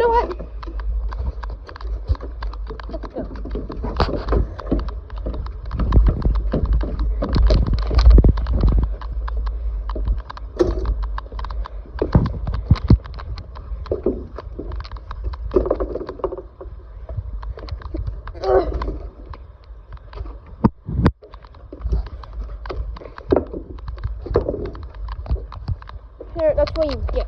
know what? Let's go. Here, that's what you get.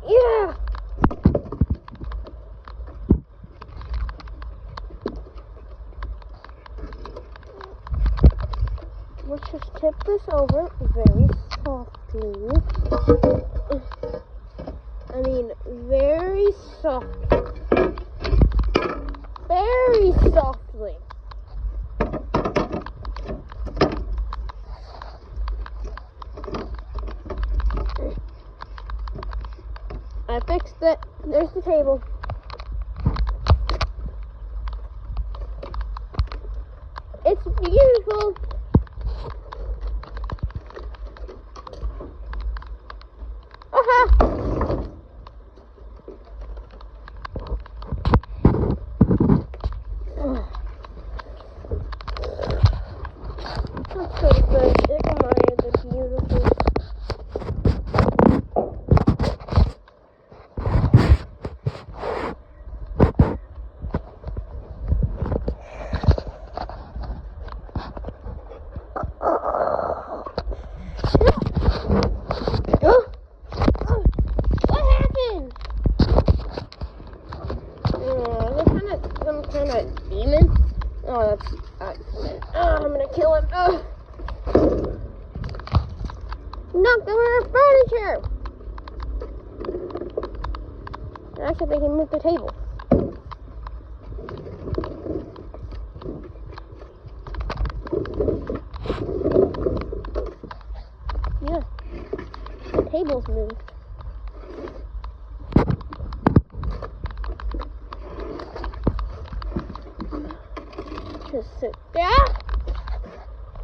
Yeah. Let's just tip this over very softly. I mean, very soft. Very softly. I fixed it. There's the table. It's beautiful. Let's go to bed. Admire the beautiful. What happened? Is it some kind of demon? Oh, that's accident. Oh, I'm gonna kill him. Oh. Knocked over our furniture. Actually, they can move the table. Yeah, the table's moved. Just sit down.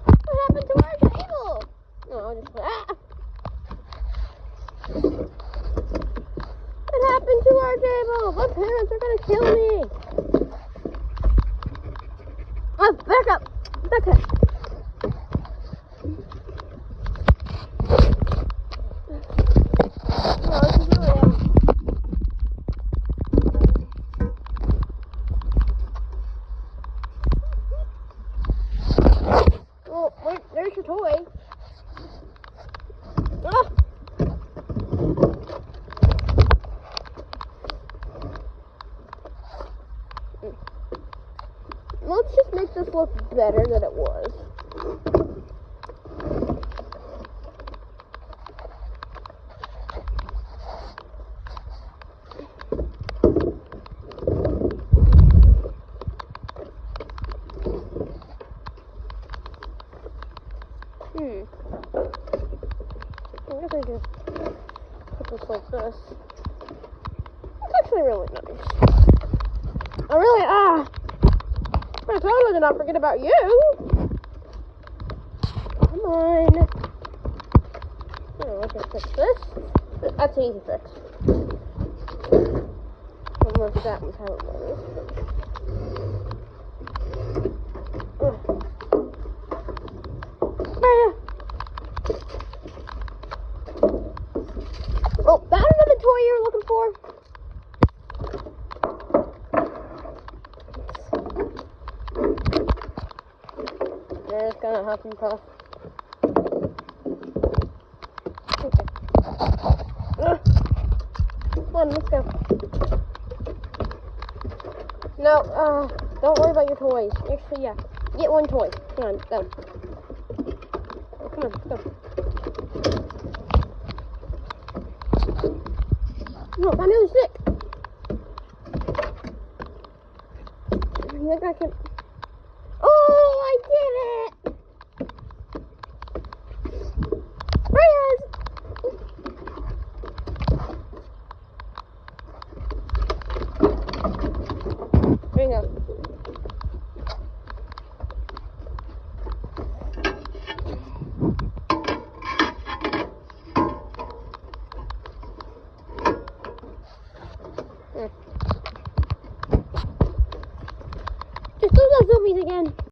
What happened to our table? No, just What happened to our table? My parents are gonna kill me. Oh, back up. Back up. Oh, this is really Oh, wait, there's your toy. Ah. Let's just make this look better than it was. I guess I just put this like this. It's actually really nice. I totally did not forget about you. Come on. Oh, I can fix this. That's an easy fix. Unless that was how it was. Oh, that another toy you were looking for? Yeah, it's gonna help him cross. Okay. Come on, let's go. No, don't worry about your toys. Actually, yeah. Get one toy. Come on, go. Oh, come on, go. No, I know it's sick. You think I can... Oh, I did it! Freya's! Just do those zombies again.